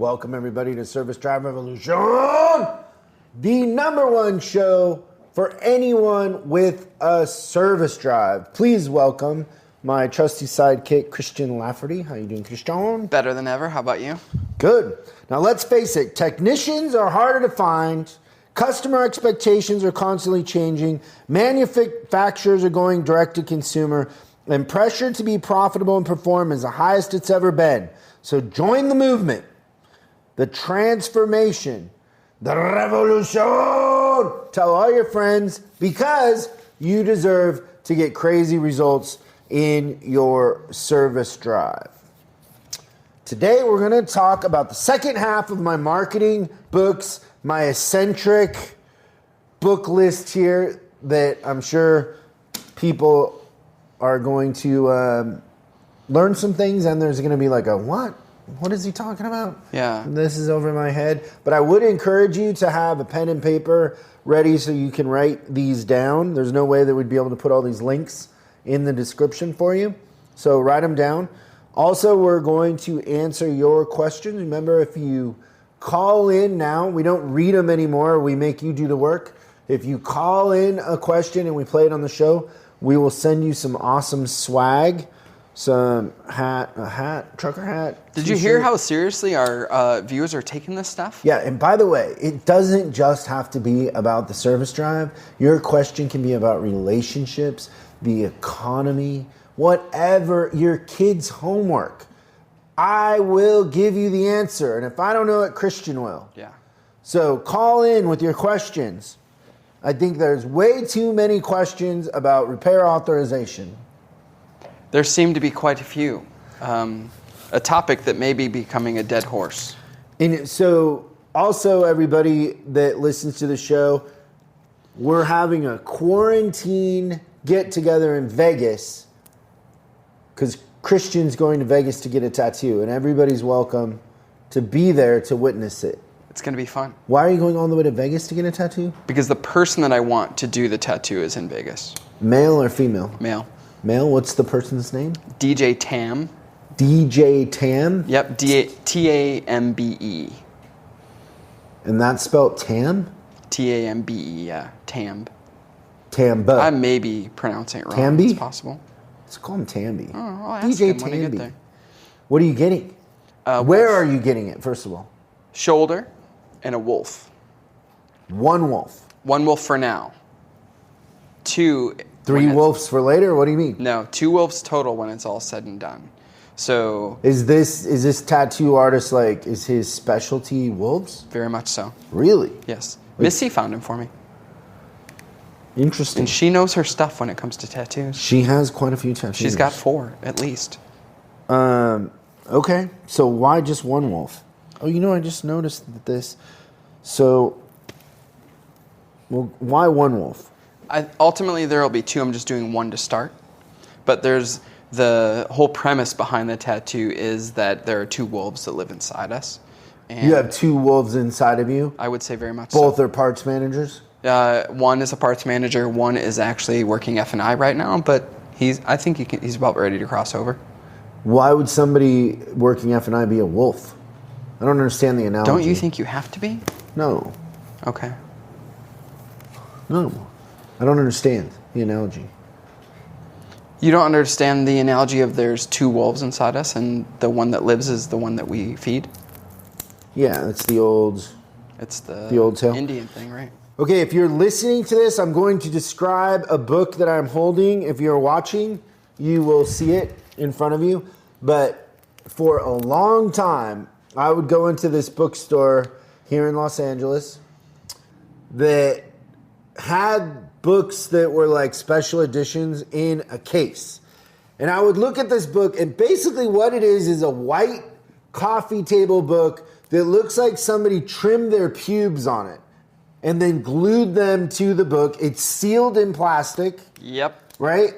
Welcome everybody to Service Drive Revolution, the #1 show for anyone with a service drive. Please welcome my trusty sidekick, Christian Lafferty. How you doing, Christian? Better than ever. How about you? Good. Now let's face it, technicians are harder to find. Customer expectations are constantly changing. Manufacturers are going direct to consumer. And pressure to be profitable and perform is the highest it's ever been. So join the movement, the transformation, the revolution. Tell all your friends because you deserve to get crazy results in your service drive. Today we're going to talk about the second half of my marketing books, my eccentric book list here that I'm sure people are going to learn some things, and there's going to be like a, what? What is he talking about? Yeah. This is over my head. But I would encourage you to have a pen and paper ready so you can write these down. There's no way that we'd be able to put all these links in the description for you. So write them down. Also, we're going to answer your questions. Remember, if you call in now, we don't read them anymore. We make you do the work. If you call in a question and we play it on the show, we will send you some awesome swag. Some trucker hat. Did you hear how seriously our viewers are taking this stuff? Yeah, and by the way, it doesn't just have to be about the service drive. Your question can be about relationships, the economy, whatever, your kids' homework. I will give you the answer, and if I don't know it, Christian will. Yeah. So call in with your questions. I think there's way too many questions about repair authorization. There seem to be quite a few. A topic that may be becoming a dead horse. And so, also, everybody that listens to the show, we're having a quarantine get-together in Vegas because Christian's going to Vegas to get a tattoo, and everybody's welcome to be there to witness it. It's going to be fun. Why are you going all the way to Vegas to get a tattoo? Because the person that I want to do the tattoo is in Vegas. Male or female? Male. Male? What's the person's name? DJ Tam. DJ Tam? Yep, Tambe. And that's spelled Tam? Tambe, yeah. Tamb. Tamba. I may be pronouncing it wrong. Tambi? It's possible. Let's call him Tambi. Oh, I'll ask DJ him when I get Tambi. there. What are you getting? Where Wolf. are you getting it, first of all? Shoulder and a wolf. One wolf. One wolf for now. Two. Three wolves for later? What do you mean? No, 2 wolves total when it's all said and done. So Is this tattoo artist like, is his specialty wolves? very much so. Really? Yes. Missy found him for me. Interesting. And she knows her stuff when it comes to tattoos. She has quite a few tattoos. She's got 4 at least. Okay, so why just one wolf? Oh, I just noticed this. So, well, why one wolf? Ultimately, there will be 2. I'm just doing 1 to start. But there's the whole premise behind the tattoo is that there are 2 wolves that live inside us. And You have 2 wolves inside of you? I would say very much Both so. are parts managers? One is a parts manager. One is actually working F&I right now. But I think he's about ready to cross over. Why would somebody working F&I be a wolf? I don't understand the analogy. Don't you think you have to be? No. Okay. No. I don't understand the analogy. You don't understand the analogy of there's 2 wolves inside us and the one that lives is the one that we feed? Yeah, that's the old... It's the old tale. Indian thing, right? Okay, if you're listening to this, I'm going to describe a book that I'm holding. If you're watching, you will see it in front of you. But for a long time, I would go into this bookstore here in Los Angeles that had books that were like special editions in a case. And I would look at this book, and basically what it is a white coffee table book that looks like somebody trimmed their pubes on it and then glued them to the book. It's sealed in plastic. Yep. Right?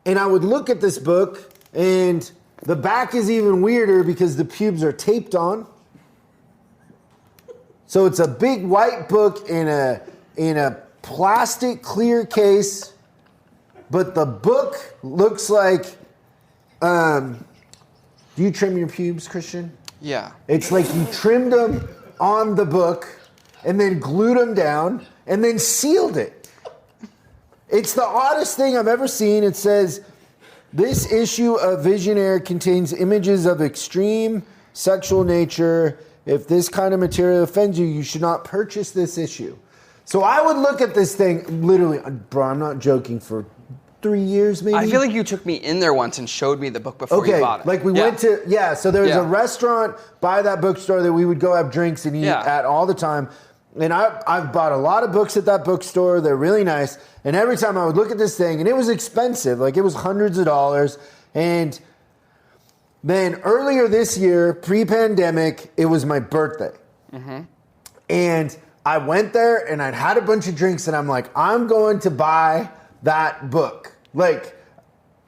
And I would look at this book, and the back is even weirder because the pubes are taped on. So it's a big white book in a plastic clear case, but the book looks like. Do you trim your pubes, Christian? Yeah. It's like you trimmed them on the book and then glued them down and then sealed it. It's the oddest thing I've ever seen. It says, this issue of Visionaire contains images of extreme sexual nature. If this kind of material offends you, you should not purchase this issue. So I would look at this thing, literally, bro, I'm not joking, for 3 years maybe. I feel like you took me in there once and showed me the book before you bought it. Like we went to, so there was a restaurant by that bookstore that we would go have drinks and eat at all the time. And I've bought a lot of books at that bookstore. They're really nice. And every time I would look at this thing, and it was expensive, like it was hundreds of dollars. And then earlier this year, pre-pandemic, it was my birthday. Mm-hmm. And I went there and I'd had a bunch of drinks and I'm like, I'm going to buy that book. Like,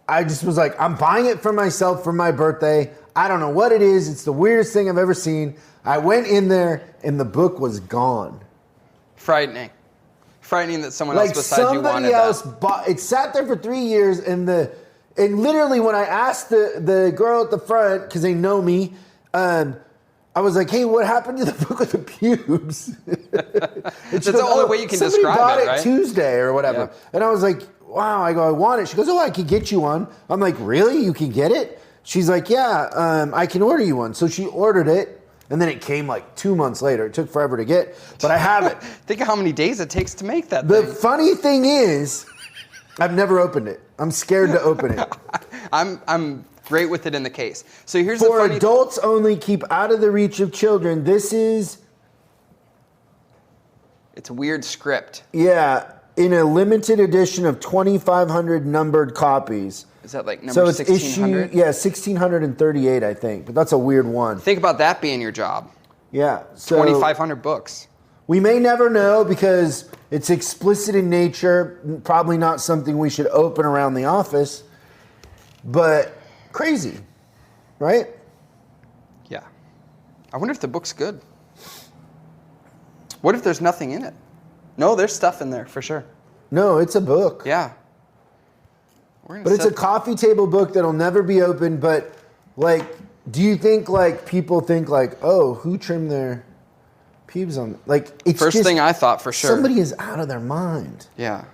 I just was like, I'm buying it for myself for my birthday. I don't know what it is. It's the weirdest thing I've ever seen. I went in there and the book was gone. Frightening that someone else besides you wanted that. It sat there for 3 years and literally when I asked the girl at the front, because they know me, I was like, hey, what happened to the book with the pubes? That's the only way you can describe it, right? Somebody bought it Tuesday or whatever. Yeah. And I was like, wow. I go, I want it. She goes, oh, I could get you one. I'm like, really? You can get it? She's like, yeah, I can order you one. So she ordered it. And then it came like 2 months later. It took forever to get, but I have it. Think of how many days it takes to make that thing. The funny thing is, I've never opened it. I'm scared to open it. I'm great with it in the case. So here's for adults only, keep out of the reach of children. This is... It's a weird script. Yeah, in a limited edition of 2,500 numbered copies. Is that like number 1600? Issue, 1638, I think. But that's a weird one. Think about that being your job. Yeah. So 2,500 books. We may never know because it's explicit in nature. Probably not something we should open around the office. But crazy, right? Yeah. I wonder if the book's good. What if there's nothing in it? No, there's stuff in there for sure. No, it's a book. Yeah. But it's a coffee table book that'll never be opened. But, like, do you think, like, people think, like, oh, who trimmed their pubes on? Like, it's first thing I thought for sure. Somebody is out of their mind. Yeah.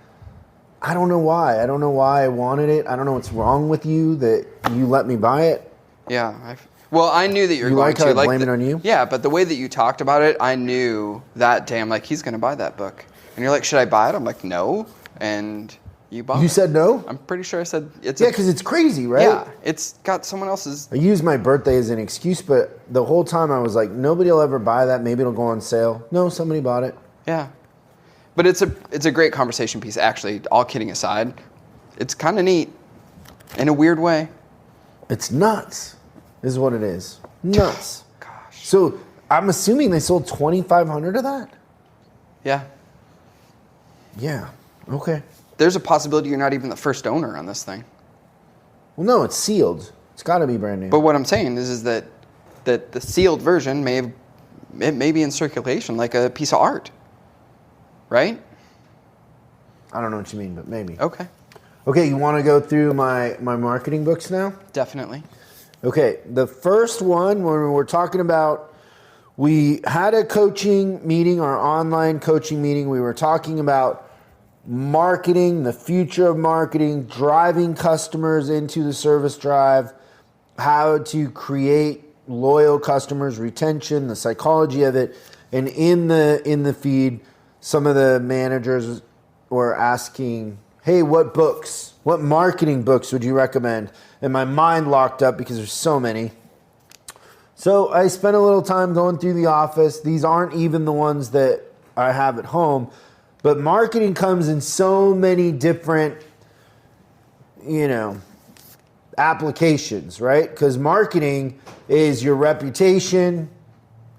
I don't know why. I don't know why I wanted it. I don't know what's wrong with you that you let me buy it. Yeah. Well, I knew that you were going to. You like how I blame it on you? Yeah, but the way that you talked about it, I knew that day. I'm like, he's going to buy that book. And you're like, should I buy it? I'm like, no. And... You bought it. You said no? I'm pretty sure I said it's... Yeah, because it's crazy, right? Yeah, it's got someone else's... I use my birthday as an excuse, but the whole time I was like, nobody will ever buy that. Maybe it'll go on sale. No, somebody bought it. Yeah. But it's a great conversation piece, actually, all kidding aside. It's kind of neat in a weird way. It's nuts, is what it is. Nuts. Gosh. So I'm assuming they sold 2,500 of that? Yeah. Yeah, okay. There's a possibility you're not even the first owner on this thing. Well, no, it's sealed. It's got to be brand new. But what I'm saying is that the sealed version may be in circulation like a piece of art, right? I don't know what you mean, but maybe. Okay. Okay, you want to go through my marketing books now? Definitely. Okay, the first one, when we're talking about, we had a coaching meeting, our online coaching meeting. We were talking about marketing, the future of marketing, driving customers into the service drive, how to create loyal customers, retention, the psychology of it. And in the feed, some of the managers were asking, hey, what marketing books would you recommend? And my mind locked up because there's so many. So I spent a little time going through the office. These aren't even the ones that I have at home. But marketing comes in so many different, applications, right? Because marketing is your reputation,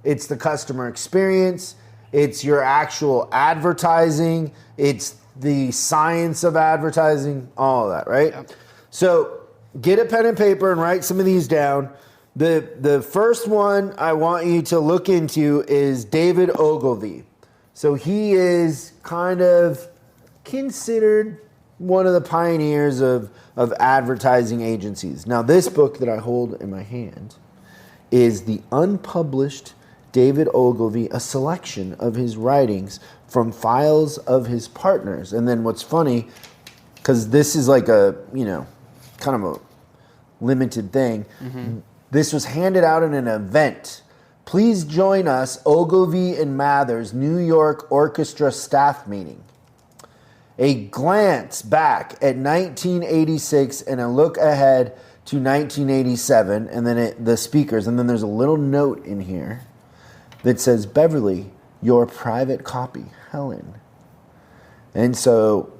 it's the customer experience, it's your actual advertising, it's the science of advertising, all of that, right? Yep. So get a pen and paper and write some of these down. The first one I want you to look into is David Ogilvy. So he is kind of considered one of the pioneers of advertising agencies. Now, this book that I hold in my hand is the unpublished David Ogilvy, a selection of his writings from files of his partners. And then what's funny, because this is like a, kind of a limited thing, this was handed out in an event. Please join us, Ogilvy and Mather's New York Orchestra staff meeting. A glance back at 1986 and a look ahead to 1987, and then the speakers, and then there's a little note in here that says, Beverly, your private copy, Helen. And so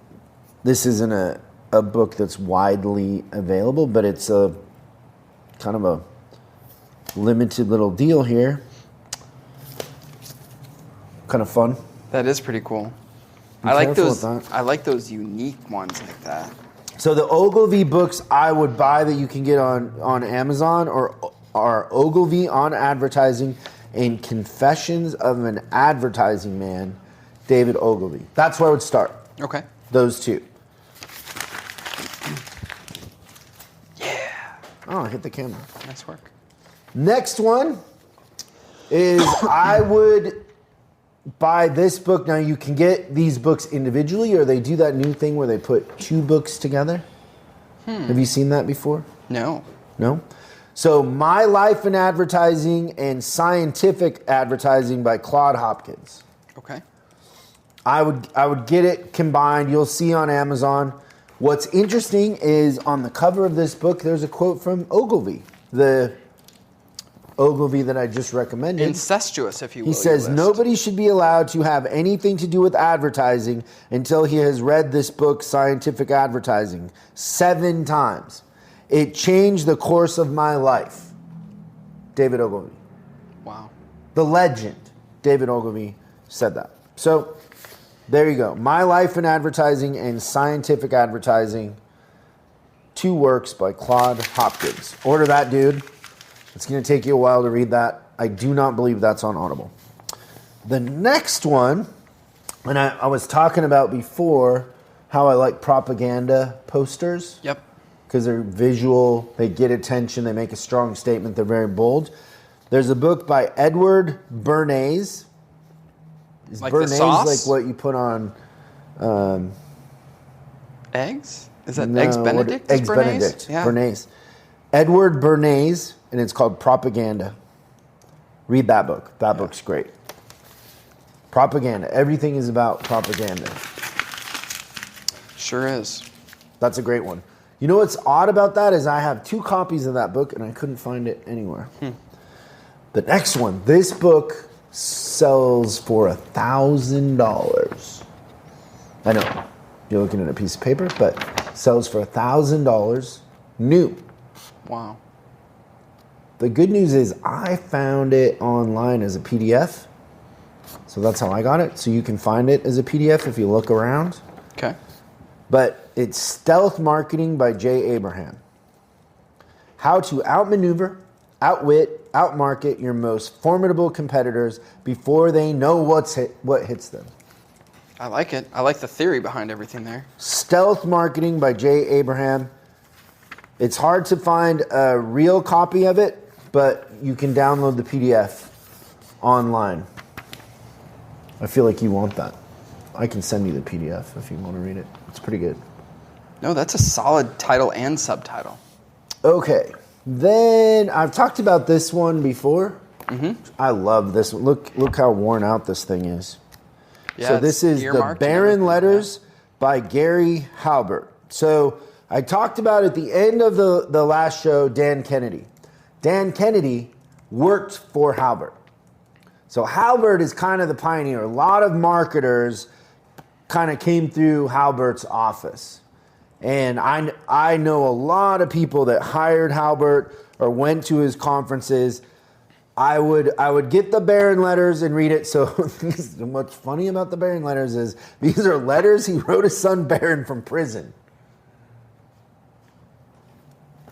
this isn't a book that's widely available, but it's a kind of a limited little deal here. Kind of fun. That is pretty cool. Be I like careful those. with that. I like those unique ones like that. So the Ogilvy books I would buy that you can get on Amazon are Ogilvy on Advertising and Confessions of an Advertising Man, David Ogilvy. That's where I would start. Okay. Those two. Yeah. Oh, I hit the camera. Nice work. Next one is I would buy this book. Now you can get these books individually, or they do that new thing where they put two books together. Have you seen that before? No. No? So My Life in Advertising and Scientific Advertising by Claude Hopkins. Okay. I would get it combined. You'll see on Amazon. What's interesting is on the cover of this book, there's a quote from Ogilvy, the Ogilvy that I just recommended. Incestuous, if you will. He says, your list. nobody should be allowed to have anything to do with advertising until he has read this book, Scientific Advertising, 7 times. It changed the course of my life. David Ogilvy. Wow. The legend, David Ogilvy, said that. So, there you go. My Life in Advertising and Scientific Advertising. 2 works by Claude Hopkins. Order that, dude. It's going to take you a while to read that. I do not believe that's on Audible. The next one, and I was talking about before how I like propaganda posters. Yep. Because they're visual, they get attention, they make a strong statement, they're very bold. There's a book by Edward Bernays. Is Like the Bernays sauce? like what you put on... Eggs? Is that no, Eggs Benedict? Eggs Bernays? Benedict. Yeah. Bernays. Edward Bernays, and it's called Propaganda. Read that book. That book's great. Propaganda. Everything is about propaganda. Sure is. That's a great one. You know what's odd about that is I have 2 copies of that book and I couldn't find it anywhere. The next one, this book sells for $1,000. I know you're looking at a piece of paper, but sells for $1,000 new. Wow. The good news is I found it online as a PDF. So that's how I got it. So you can find it as a PDF if you look around. Okay. But it's Stealth Marketing by Jay Abraham. How to outmaneuver, outwit, outmarket your most formidable competitors before they know what hits them. I like it. I like the theory behind everything there. Stealth Marketing by Jay Abraham. It's hard to find a real copy of it, but you can download the PDF online. I feel like you want that. I can send you the PDF if you want to read it. It's pretty good. No, that's a solid title and subtitle. Okay. Then I've talked about this one before. I love this one. Look how worn out this thing is. Yeah, So this is The earmarked and Barren everything, Letters by Gary Halbert. So I talked about at the end of the last show, Dan Kennedy. Dan Kennedy worked for Halbert. So Halbert is kind of the pioneer. A lot of marketers kind of came through Halbert's office. And I know a lot of people that hired Halbert or went to his conferences. I would get the Barren Letters and read it. So what's funny about the Barren Letters is these are letters he wrote his son Barron from prison.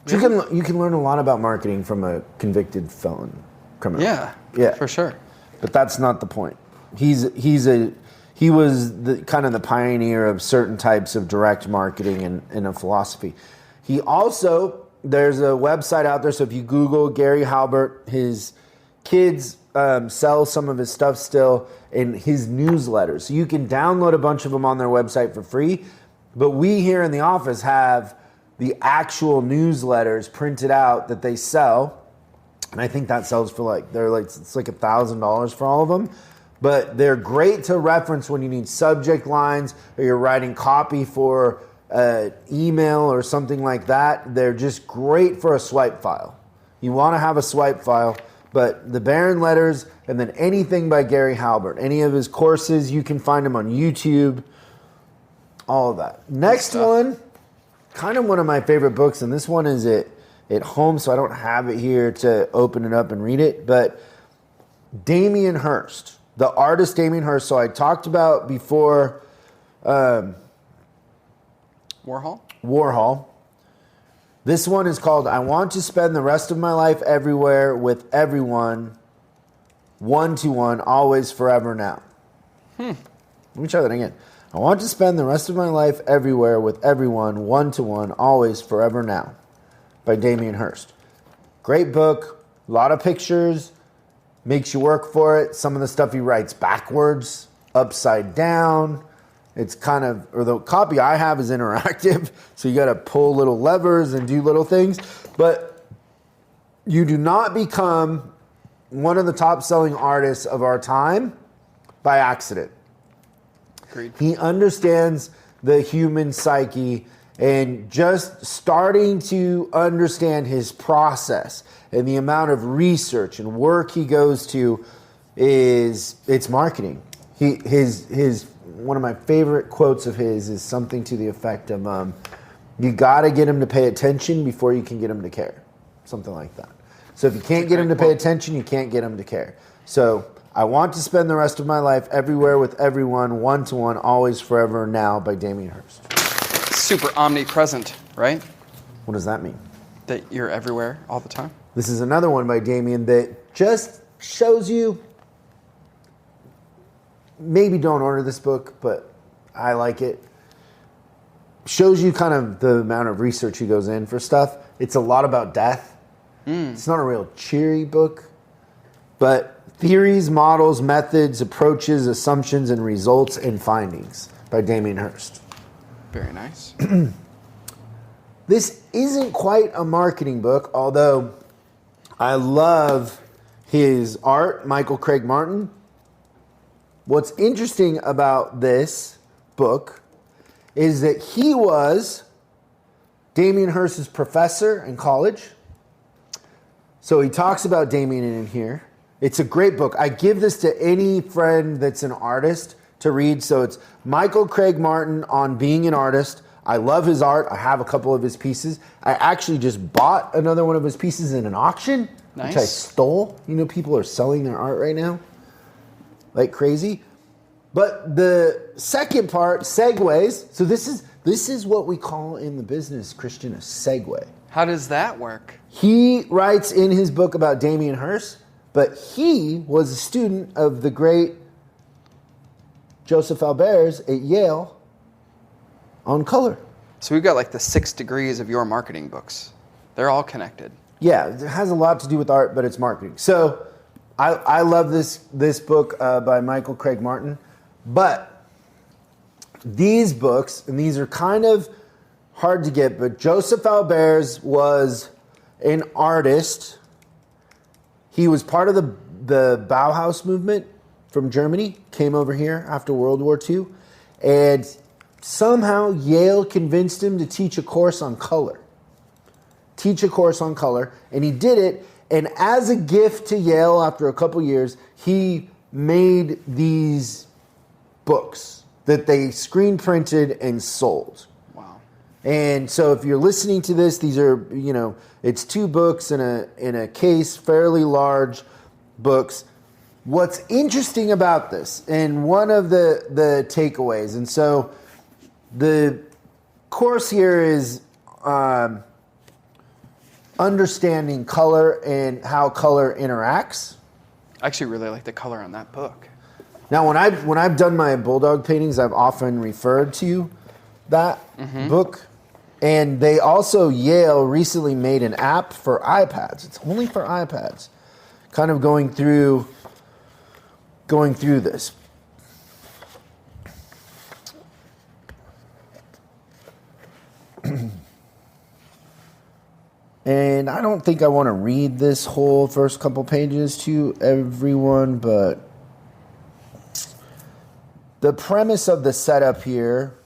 Really? You can learn a lot about marketing from a convicted felon criminal. Yeah, for sure. But that's not the point. He was the kind of the pioneer of certain types of direct marketing and a philosophy. He also there's a website out there. So if you Google Gary Halbert, his kids sell some of his stuff still in his newsletters. So you can download a bunch of them on their website for free. But we here in the office have the actual newsletters printed out that they sell. And I think that sells for it's like $1,000 for all of them. But they're great to reference when you need subject lines or you're writing copy for email or something like that. They're just great for a swipe file. You want to have a swipe file, but the Barron Letters and then anything by Gary Halbert, any of his courses, you can find them on YouTube, all of that. Next one, kind of one of my favorite books, and this one is at home, so I don't have it here to open it up and read it, but Damien Hirst. The artist Damien Hirst. So I talked about before Warhol. This one is called I Want to Spend the Rest of My Life Everywhere with Everyone, One-to-One, Always, Forever, Now. Let me try that again. I want to spend the rest of my life everywhere with everyone, one-to-one, always, forever, now. By Damien Hirst. Great book, a lot of pictures. Makes you work for it. Some of the stuff he writes backwards, upside down. It's kind of, or the copy I have is interactive, so you got to pull little levers and do little things. But you do not become one of the top selling artists of our time by accident. Agreed. He understands the human psyche, and just starting to understand his process and the amount of research and work he goes to it's marketing. His one of my favorite quotes of his is something to the effect of you got to get him to pay attention before you can get him to care. Something like that. So if you can't get him to pay attention, you can't get him to care. So I want to spend the rest of my life everywhere with everyone, one-to-one, always, forever, now by Damien Hirst. Super omnipresent, right? What does that mean? That you're everywhere all the time? This is another one by Damien that just shows you, maybe don't order this book, but I like it. Shows you kind of the amount of research he goes in for stuff. It's a lot about death. It's not a real cheery book, but theories, models, methods, approaches, assumptions, and results and findings by Damien Hirst. Very nice. This isn't quite a marketing book, although I love his art, Michael Craig Martin. What's interesting about this book is that he was Damien Hirst's professor in college. So he talks about Damien in here. It's a great book. I give this to any friend that's an artist to read. So it's Michael Craig Martin on being an artist. I love his art. I have a couple of his pieces. I actually just bought another one of his pieces in an auction, which I stole. You know, people are selling their art right now like crazy. But the second part, segues. So this is what we call in the business, Christian, a segue. How does that work? He writes in his book about Damien Hirst, but he was a student of the great Joseph Albers at Yale on color. So we've got like the 6 degrees of your marketing books. They're all connected. Yeah, it has a lot to do with art, but it's marketing. So I love this book by Michael Craig Martin. But these books, and these are kind of hard to get, but Joseph Albers was an artist. He was part of the Bauhaus movement from Germany, came over here after World War II, and somehow Yale convinced him to teach a course on color. And he did it, and as a gift to Yale after a couple years, he made these books that they screen printed and sold. Wow. And so if you're listening to this, these are, it's 2 books in a case, fairly large books. What's interesting about this, and one of the takeaways, and so the course here is understanding color and how color interacts. I actually really like the color on that book. Now, when I've done my bulldog paintings, I've often referred to that book And they also, Yale recently made an app for iPads. It's only for iPads. Kind of going through this. And I don't think I want to read this whole first couple pages to everyone, but the premise of the setup here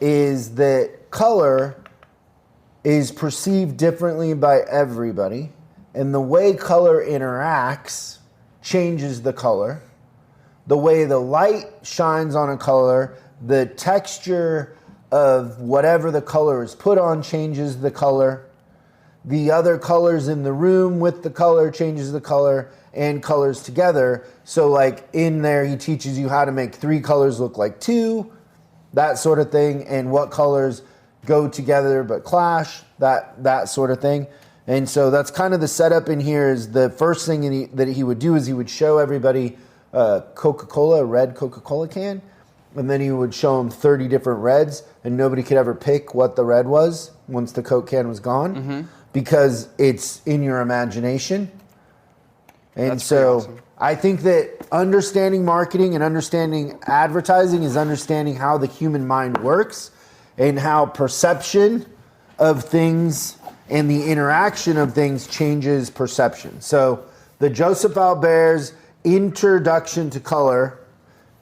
is that color is perceived differently by everybody, and the way color interacts changes the color. The way the light shines on a color, the texture of whatever the color is put on changes the color. The other colors in the room with the color changes the color, and colors together. So like in there, he teaches you how to make 3 colors look like 2, that sort of thing, and what colors go together but clash, that sort of thing. And so that's kind of the setup in here. Is the first thing that he would do is he would show everybody Coca-Cola, a red Coca-Cola can, and then he would show them 30 different reds, and nobody could ever pick what the red was once the Coke can was gone, because it's in your imagination. And That's so awesome. I think that understanding marketing and understanding advertising is understanding how the human mind works and how perception of things and the interaction of things changes perception. So the Joseph Albert's introduction to color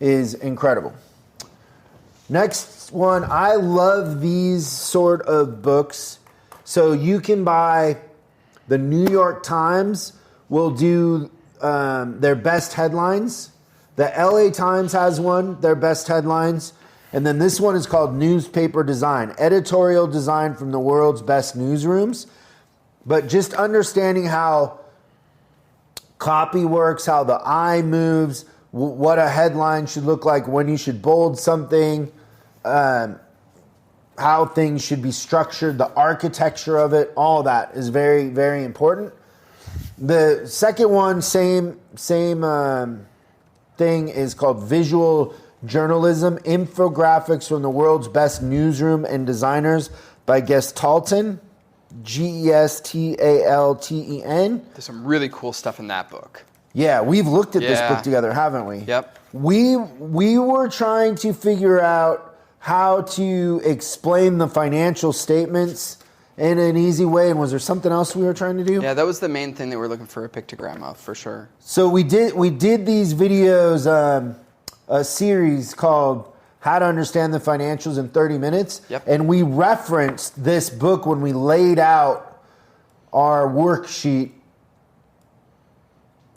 is incredible. Next one, I love these sort of books. So you can buy the New York Times will do their best headlines. The LA Times has one, their best headlines. And then this one is called Newspaper Design, editorial design from the world's best newsrooms. But just understanding how copy works, how the eye moves, what a headline should look like, when you should bold something, how things should be structured, the architecture of it, all that is very, very important. The second one, same thing, is called Visual Journalism, Infographics from the World's Best Newsroom and Designers by Gestalten, Gestalten. There's some really cool stuff in that book. Yeah, we've looked at this Yeah. book together, haven't we? Yep. We were trying to figure out how to explain the financial statements in an easy way, and was there something else we were trying to do? Yeah, that was the main thing that we're looking for a pictogram of, for sure. So we did these videos, a series called How to Understand the Financials in 30 Minutes. Yep. And we referenced this book when we laid out our worksheet,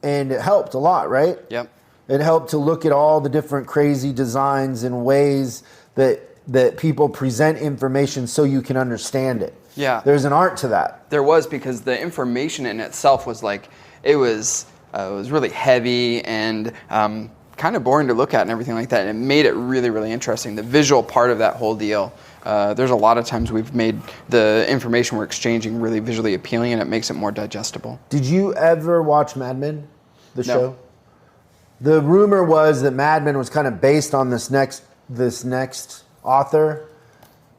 and it helped a lot, right? Yep. It helped to look at all the different crazy designs and ways that people present information so you can understand it. Yeah. There's an art to that. There was, because the information in itself was like, it was really heavy and kind of boring to look at and everything like that. And it made it really, really interesting. The visual part of that whole deal. There's a lot of times we've made the information we're exchanging really visually appealing, and it makes it more digestible. Did you ever watch Mad Men, the No. show? The rumor was that Mad Men was kind of based on this next author,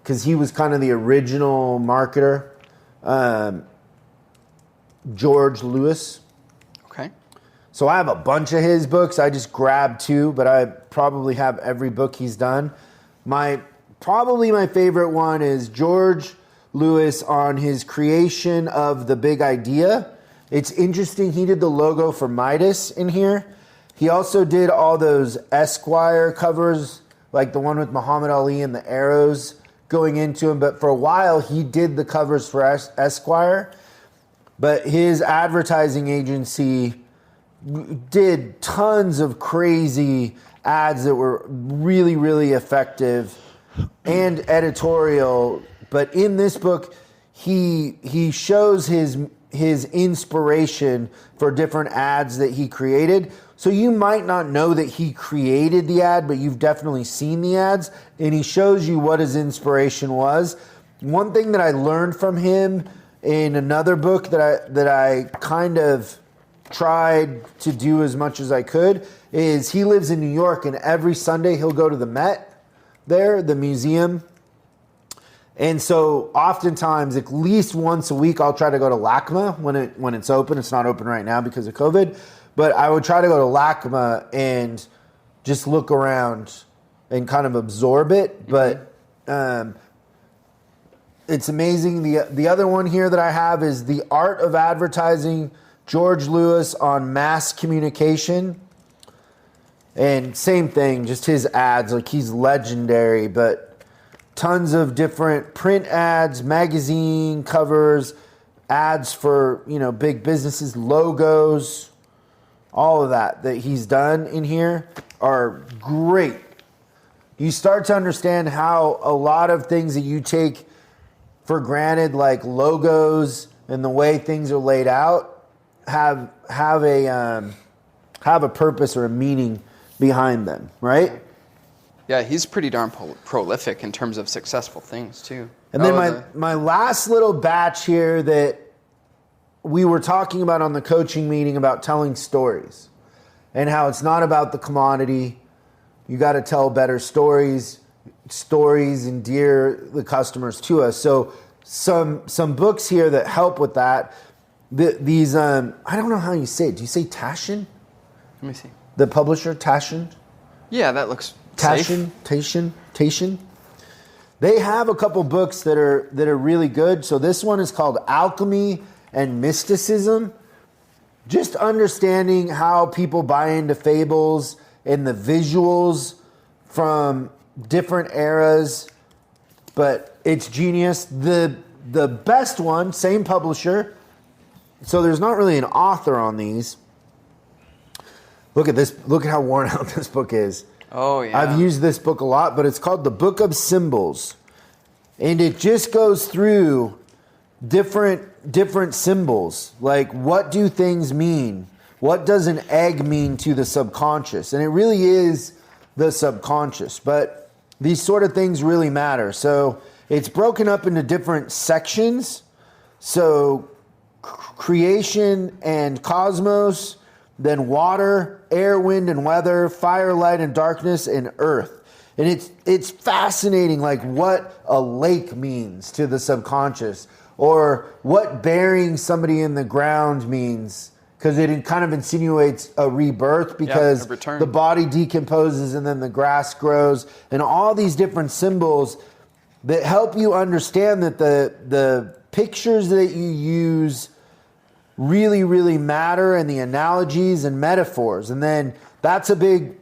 because he was kind of the original marketer, George Lewis. Okay. So I have a bunch of his books. I just grabbed 2, but I probably have every book he's done. Probably my favorite one is George Lewis on his creation of the big idea. It's interesting. He did the logo for Midas in here. He also did all those Esquire covers, like the one with Muhammad Ali and the arrows going into him. But for a while, he did the covers for Esquire. But his advertising agency did tons of crazy ads that were really, really effective and editorial. But in this book, he shows his inspiration for different ads that he created. So you might not know that he created the ad, but you've definitely seen the ads, and he shows you what his inspiration was. One thing that I learned from him in another book that I kind of tried to do as much as I could is he lives in New York, and every Sunday he'll go to the Met there, the museum, And so oftentimes, at least once a week, I'll try to go to LACMA when it's open. It's not open right now because of COVID. But I would try to go to LACMA and just look around and kind of absorb it. But it's amazing. The other one here that I have is The Art of Advertising, George Lewis on Mass Communication. And same thing, just his ads, like he's legendary, but tons of different print ads, magazine covers, ads for, big businesses, logos, all of that he's done in here are great. You start to understand how a lot of things that you take for granted, like logos and the way things are laid out, have a purpose or a meaning behind them, right? Yeah, he's pretty darn prolific in terms of successful things too. And then my last little batch here that we were talking about on the coaching meeting about telling stories and how it's not about the commodity. You got to tell better stories. Stories endear the customers to us. So some books here that help with that. These I don't know how you say it. Do you say Taschen? Let me see. The publisher, Taschen? Yeah, that looks Taschen. They have a couple books that are really good. So this one is called Alchemy and Mysticism. Just understanding how people buy into fables and the visuals from different eras. But it's genius. The best one, same publisher. So there's not really an author on these. Look at this. Look at how worn out this book is. Oh, yeah. I've used this book a lot, but it's called The Book of Symbols. And it just goes through different symbols. Like, what do things mean? What does an egg mean to the subconscious? And it really is the subconscious. But these sort of things really matter. So it's broken up into different sections. So creation and cosmos, then water, air, wind, and weather, fire, light, and darkness, and earth. And it's fascinating, like what a lake means to the subconscious, or what burying somebody in the ground means, because it kind of insinuates a rebirth, because the body decomposes and then the grass grows, and all these different symbols that help you understand that the pictures that you use really, really matter, and the analogies and metaphors. And then that's a big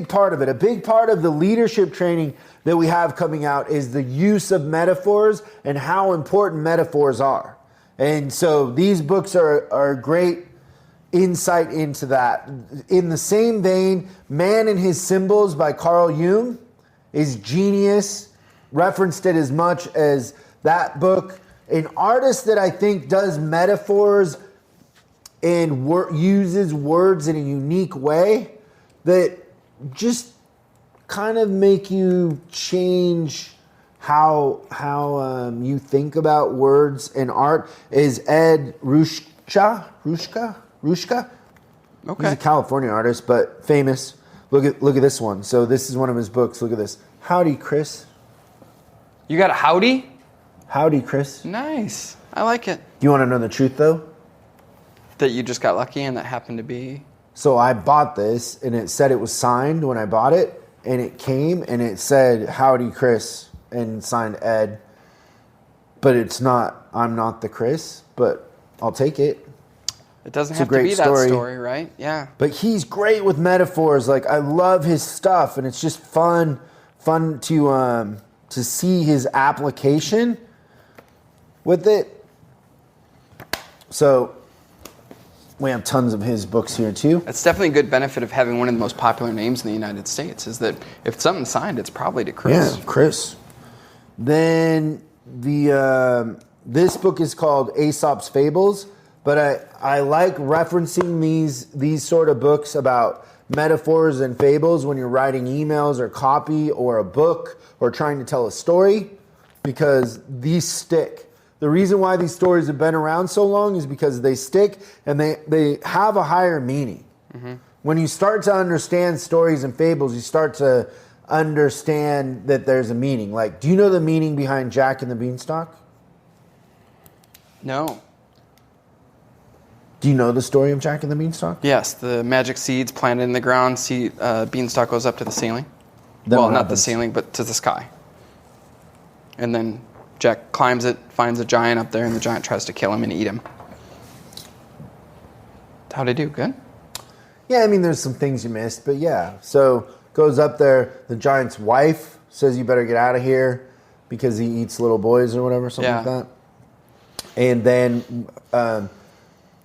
part of it. A big part of the leadership training that we have coming out is the use of metaphors and how important metaphors are. And so these books are great insight into that. In the same vein, Man and His Symbols by Carl Jung is genius. Referenced it as much as that book. An artist that I think does metaphors and uses words in a unique way that just kind of make you change how you think about words and art is Ed Rushka. Okay. He's a California artist, but famous. Look at this one. So this is one of his books. Look at this. Howdy, Chris. You got a howdy? Howdy, Chris. Nice. I like it. Do you want to know the truth, though? That you just got lucky and that happened to be? So I bought this, and it said it was signed when I bought it, and it came, and it said, Howdy, Chris, and signed Ed. But it's not, I'm not the Chris, but I'll take it. It doesn't have to be that story, right? Yeah. But he's great with metaphors. Like, I love his stuff, and it's just fun to see his application with it. So we have tons of his books here too. That's definitely a good benefit of having one of the most popular names in the United States, is that if something's signed, it's probably to Chris. Yeah, Chris. Then this book is called Aesop's Fables, but I like referencing these sort of books about metaphors and fables when you're writing emails or copy or a book or trying to tell a story, because these stick. The reason why these stories have been around so long is because they stick and they have a higher meaning. Mm-hmm. When you start to understand stories and fables, you start to understand that there's a meaning. Like, do you know the meaning behind Jack and the Beanstalk? No. Do you know the story of Jack and the Beanstalk? Yes, the magic seeds planted in the ground. Beanstalk goes up to the ceiling. Then well, what not the happens? ceiling, but to the sky. And then Jack climbs it, finds a giant up there, and the giant tries to kill him and eat him. How'd I do? Good? Yeah, I mean, there's some things you missed, but yeah. So goes up there. The giant's wife says, "You better get out of here," because he eats little boys or whatever, something like that. And then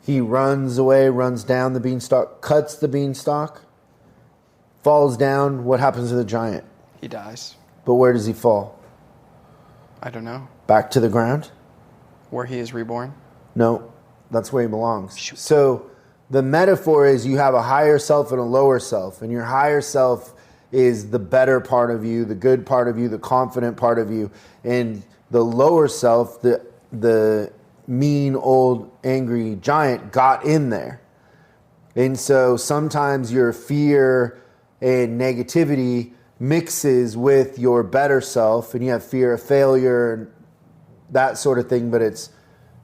he runs away, runs down the beanstalk, cuts the beanstalk, falls down. What happens to the giant? He dies. But where does he fall? I don't know. Back to the ground? Where he is reborn? No, that's where he belongs. Shoot. So the metaphor is you have a higher self and a lower self, and your higher self is the better part of you, the good part of you, the confident part of you, and the lower self, the mean, old, angry giant got in there. And so sometimes your fear and negativity mixes with your better self, and you have fear of failure and that sort of thing, but it's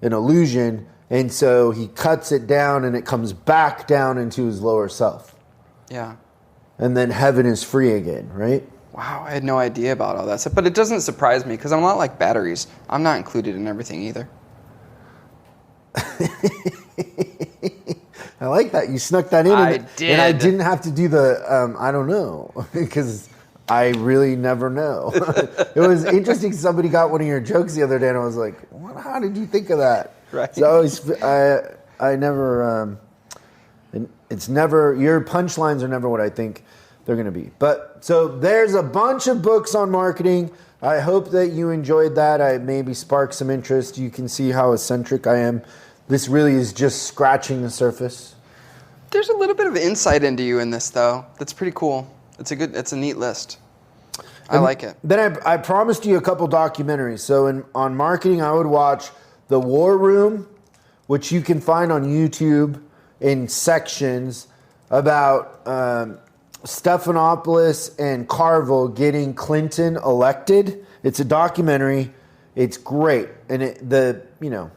an illusion. And so he cuts it down and it comes back down into his lower self. Yeah. And then heaven is free again, right? Wow, I had no idea about all that stuff. But it doesn't surprise me because I'm not like batteries. I'm not included in everything either. I like that. You snuck that in. I did. And I didn't have to do the, I don't know, because I really never know. It was interesting. Somebody got one of your jokes the other day and I was like, what? How did you think of that? Right. So I never, it's never, your punchlines are never what I think they're going to be. But so there's a bunch of books on marketing. I hope that you enjoyed that. I maybe sparked some interest. You can see how eccentric I am. This really is just scratching the surface. There's a little bit of insight into you in this, though. That's pretty cool. It's a neat list. I like it. Then I promised you a couple documentaries. So on marketing, I would watch The War Room, which you can find on YouTube in sections about Stephanopoulos and Carville getting Clinton elected. It's a documentary. It's great. And the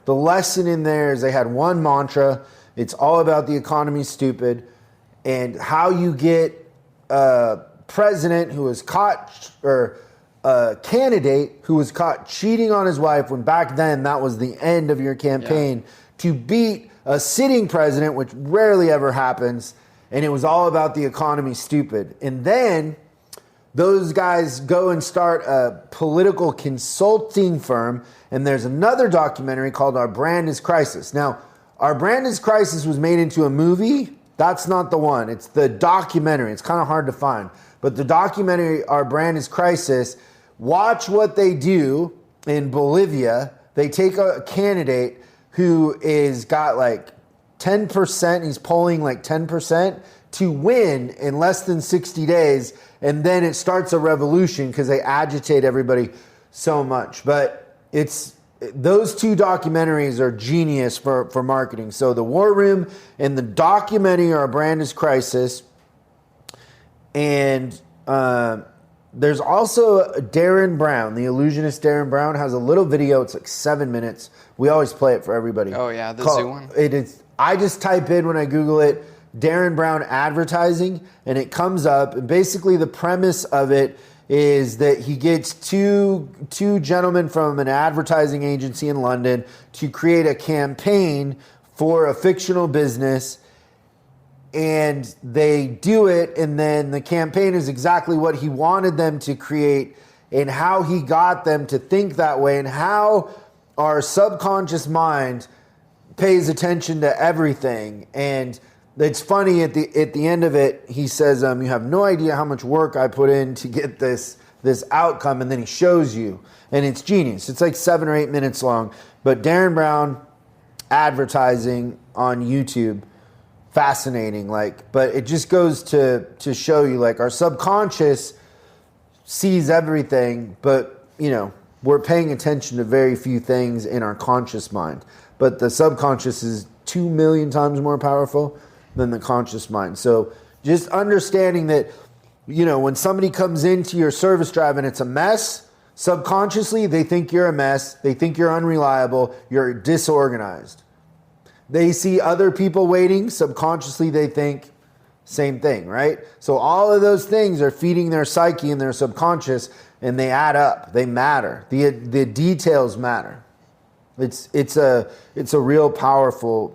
lesson in there is they had one mantra. It's all about the economy's stupid and how you get a president who was caught, or a candidate who was caught cheating on his wife, when back then that was the end of your campaign, to beat a sitting president, which rarely ever happens. And it was all about the economy stupid. And then those guys go and start a political consulting firm. And there's another documentary called Our Brand is Crisis. Now, Our Brand is Crisis was made into a movie. That's not the one. It's the documentary. It's kind of hard to find. But the documentary, Our Brand is Crisis, watch what they do in Bolivia. They take a candidate who is got like 10%, he's polling like 10% to win in less than 60 days. And then it starts a revolution because they agitate everybody so much. But those two documentaries are genius for marketing. So The War Room and the documentary Our Brand is Crisis. And there's also Darren Brown, the illusionist Darren Brown, has a little video. It's like 7 minutes. We always play it for everybody. Oh, yeah, the zoo one. It is. I just type in, when I Google it, Darren Brown advertising, and it comes up. And basically the premise of it is that he gets two gentlemen from an advertising agency in London to create a campaign for a fictional business. And they do it, and then the campaign is exactly what he wanted them to create, and how he got them to think that way, and how our subconscious mind pays attention to everything. And it's funny, at the end of it, he says, you have no idea how much work I put in to get this outcome. And then he shows you, and it's genius. It's like 7 or 8 minutes long. But Darren Brown advertising on YouTube, fascinating. But it just goes to show you, like, our subconscious sees everything, but we're paying attention to very few things in our conscious mind. But the subconscious is 2 million times more powerful than the conscious mind. So just understanding that when somebody comes into your service drive and it's a mess, subconsciously they think you're a mess. They think you're unreliable. You're disorganized. They see other people waiting. Subconsciously they think same thing, right? So all of those things are feeding their psyche and their subconscious, and they add up. They matter. The details matter. It's a real powerful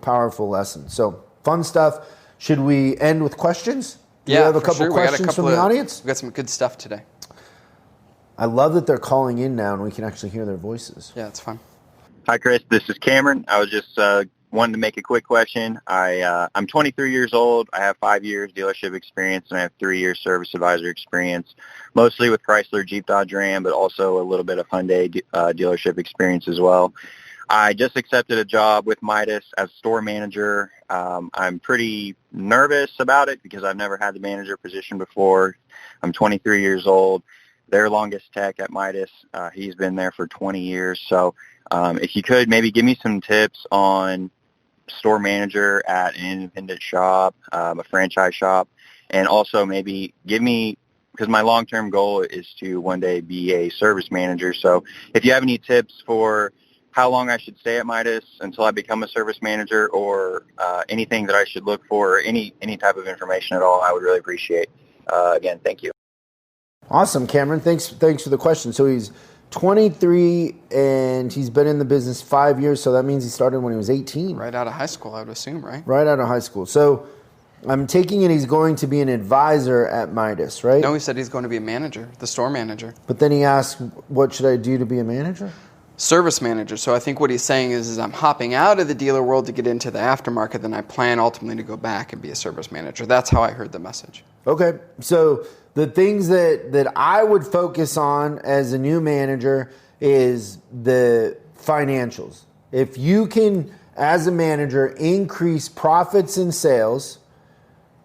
lesson. So fun stuff. Should we end with questions? Do we have a couple questions from the audience? We got some good stuff today. I love that they're calling in now and we can actually hear their voices. Yeah, it's fun. Hi, Chris. This is Cameron. I was just wanting to make a quick question. I'm 23 years old. I have 5 years dealership experience, and I have 3 years service advisor experience, mostly with Chrysler, Jeep, Dodge, Ram, but also a little bit of Hyundai dealership experience as well. I just accepted a job with Midas as store manager. I'm pretty nervous about it because I've never had the manager position before. I'm 23 years old. Their longest tech at Midas, he's been there for 20 years. So if you could maybe give me some tips on store manager at an independent shop, a franchise shop, and also maybe give me, because my long-term goal is to one day be a service manager. So if you have any tips for how long I should stay at Midas until I become a service manager, or anything that I should look for, or any type of information at all, I would really appreciate. Again, thank you. Awesome, Cameron. Thanks for the question. So he's 23 and he's been in the business 5 years, so that means he started when he was 18. Right out of high school, I would assume, right? Right out of high school. So I'm taking it he's going to be an advisor at Midas, right? No, he said he's going to be a manager, the store manager. But then he asked, what should I do to be a manager? Service manager. So I think what he's saying is I'm hopping out of the dealer world to get into the aftermarket, then I plan ultimately to go back and be a service manager. That's how I heard the message. Okay. So the things that I would focus on as a new manager is the financials. If you can, as a manager, increase profits and sales,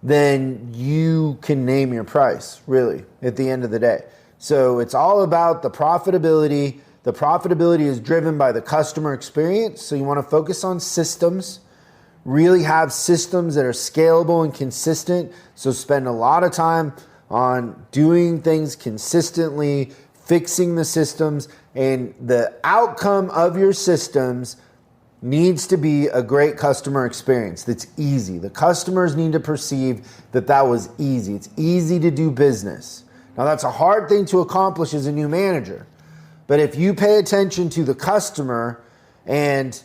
then you can name your price, really, at the end of the day. So it's all about the profitability. The profitability is driven by the customer experience. So you want to focus on systems, really have systems that are scalable and consistent. So spend a lot of time on doing things consistently, fixing the systems, and the outcome of your systems needs to be a great customer experience that's easy. The customers need to perceive that was easy. It's easy to do business. Now, that's a hard thing to accomplish as a new manager. But if you pay attention to the customer and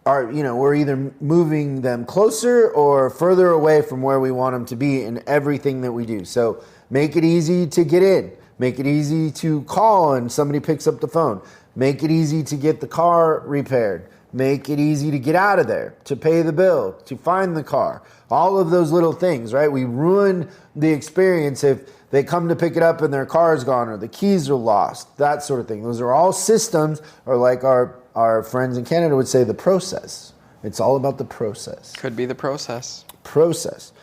we're either moving them closer or further away from where we want them to be in everything that we do. So make it easy to get in. Make it easy to call and somebody picks up the phone. Make it easy to get the car repaired. Make it easy to get out of there, to pay the bill, to find the car. All of those little things, right? We ruin the experience if they come to pick it up and their car is gone or the keys are lost, that sort of thing. Those are all systems, or like our friends in Canada would say, the process. It's all about the process. Could be the process. Process.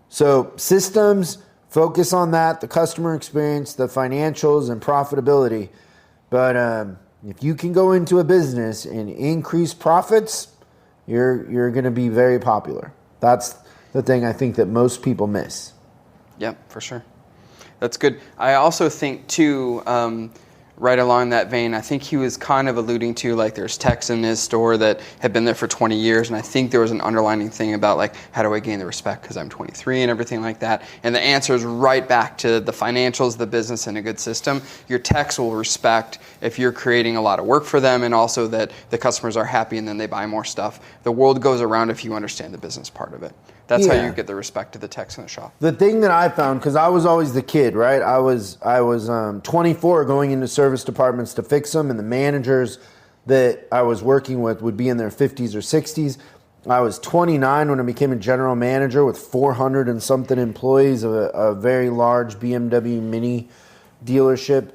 So systems, focus on that, the customer experience, the financials, and profitability. But if you can go into a business and increase profits, you're going to be very popular. That's the thing I think that most people miss. Yep, for sure. That's good. I also think, too, right along that vein, I think he was kind of alluding to, like, there's techs in his store that have been there for 20 years, and I think there was an underlining thing about, like, how do I gain the respect because I'm 23 and everything like that. And the answer is right back to the financials, the business, and a good system. Your techs will respect if you're creating a lot of work for them, and also that the customers are happy and then they buy more stuff. The world goes around if you understand the business part of it. That's how you get the respect of the techs in the shop. The thing that I found, because I was always the kid, right? I was 24 going into service departments to fix them, and the managers that I was working with would be in their 50s or 60s. I was 29 when I became a general manager with 400 and something employees of a very large BMW Mini dealership.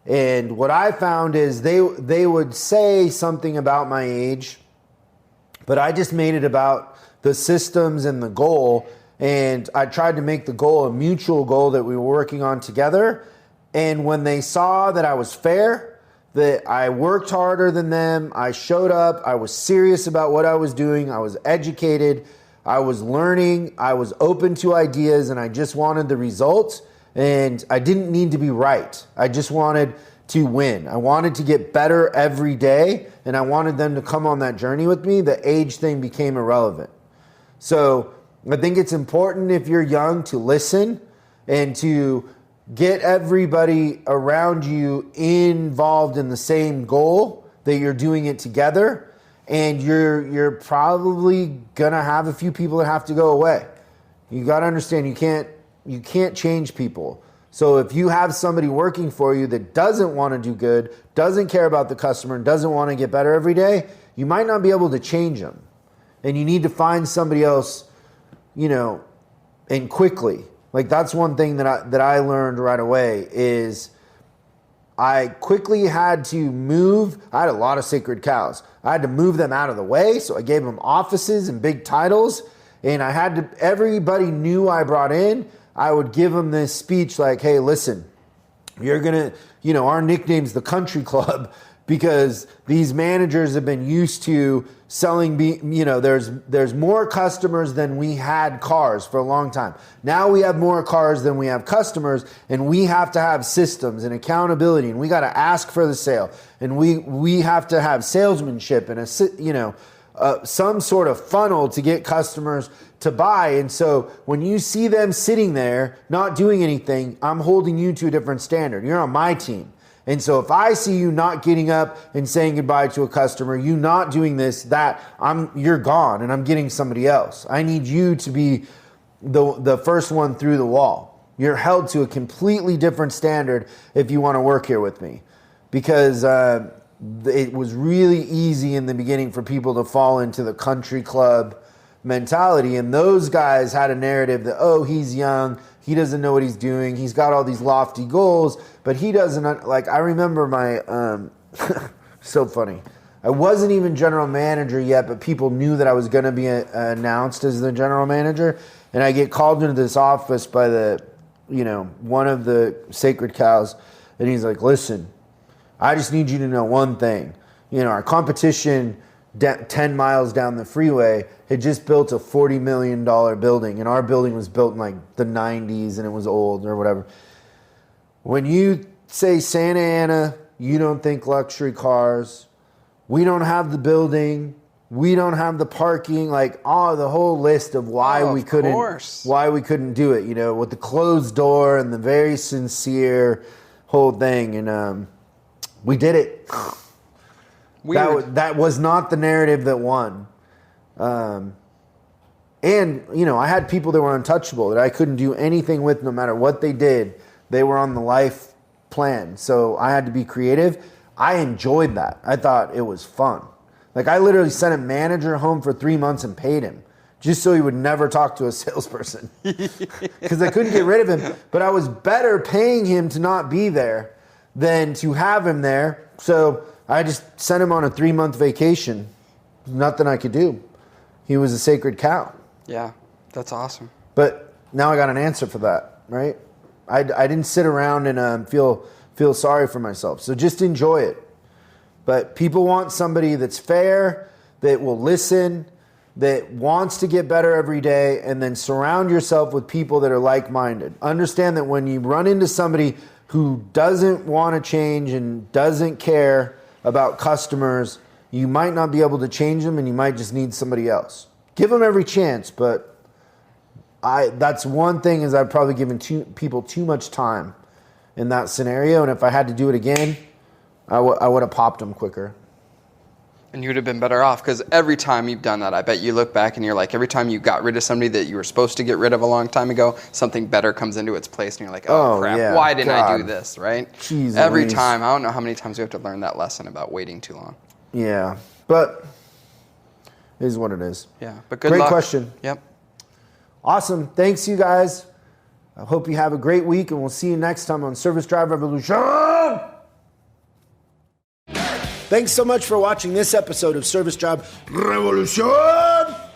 And what I found is they would say something about my age, but I just made it about the systems and the goal, and I tried to make the goal a mutual goal that we were working on together. And when they saw that I was fair, that I worked harder than them, I showed up, I was serious about what I was doing, I was educated, I was learning, I was open to ideas, and I just wanted the results. And I didn't need to be right. I just wanted to win. I wanted to get better every day, and I wanted them to come on that journey with me. The age thing became irrelevant. So I think it's important if you're young to listen and to get everybody around you involved in the same goal, that you're doing it together, and you're probably gonna have a few people that have to go away. You gotta understand you can't change people. So if you have somebody working for you that doesn't want to do good, doesn't care about the customer, and doesn't want to get better every day, you might not be able to change them. And you need to find somebody else, and quickly. Like, that's one thing that I learned right away is I quickly had to move. I had a lot of sacred cows. I had to move them out of the way. So I gave them offices and big titles. And everybody new I brought in, I would give them this speech like, hey, listen, you're going to, our nickname's the Country Club because these managers have been used to selling, there's more customers than we had cars for a long time. Now we have more cars than we have customers, and we have to have systems and accountability, and we got to ask for the sale, and we have to have salesmanship and some sort of funnel to get customers to buy. And so when you see them sitting there not doing anything, I'm holding you to a different standard. You're on my team. And so if I see you not getting up and saying goodbye to a customer, you not doing this, you're gone, and I'm getting somebody else. I need you to be the first one through the wall. You're held to a completely different standard if you want to work here with me, because it was really easy in the beginning for people to fall into the country club mentality. And those guys had a narrative that, oh, he's young, he doesn't know what he's doing, he's got all these lofty goals, but he doesn't, I remember my, so funny. I wasn't even general manager yet, but people knew that I was going to be announced as the general manager. And I get called into this office by one of the sacred cows. And he's like, listen, I just need you to know one thing. Our competition 10 miles down the freeway had just built a $40 million building, and our building was built in like the 90s and it was old or whatever. When you say Santa Ana, you don't think luxury cars. We don't have the building. We don't have the parking. Like, the whole list of why we couldn't do it, with the closed door and the very sincere whole thing. And we did it. That was not the narrative that won. And, I had people that were untouchable, that I couldn't do anything with no matter what they did. They were on the life plan. So I had to be creative. I enjoyed that. I thought it was fun. Like, I literally sent a manager home for 3 months and paid him just so he would never talk to a salesperson because I couldn't get rid of him. But I was better paying him to not be there than to have him there. So I just sent him on a 3-month vacation. Nothing I could do. He was a sacred cow. Yeah, that's awesome. But now I got an answer for that, right? I didn't sit around and feel sorry for myself. So just enjoy it. But people want somebody that's fair, that will listen, that wants to get better every day, and then surround yourself with people that are like-minded. Understand that when you run into somebody who doesn't want to change and doesn't care about customers, you might not be able to change them, and you might just need somebody else. Give them every chance, but that's one thing is I've probably given people too much time in that scenario, and if I had to do it again, I would have popped them quicker. And you would have been better off, because every time you've done that, I bet you look back and you're like, every time you got rid of somebody that you were supposed to get rid of a long time ago, something better comes into its place, and you're like, oh crap, yeah, why didn't I do this, right? Jeez every Louise. time, I don't know how many times we have to learn that lesson about waiting too long. Yeah, but it is what it is. Yeah, but good luck. Great question. Yep. Awesome. Thanks, you guys. I hope you have a great week, and we'll see you next time on Service Drive Revolution. Thanks so much for watching this episode of Service Drive Revolution.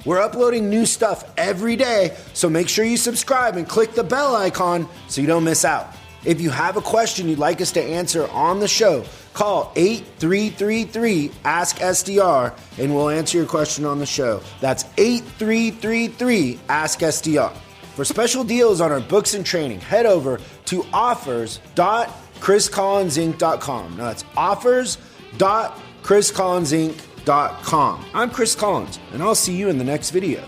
We're uploading new stuff every day, so make sure you subscribe and click the bell icon so you don't miss out. If you have a question you'd like us to answer on the show, call 8333-ASK-SDR and we'll answer your question on the show. That's 8333-ASK-SDR. For special deals on our books and training, head over to offers.chriscollinsinc.com. Now that's offers.chriscollinsinc.com. I'm Chris Collins, and I'll see you in the next video.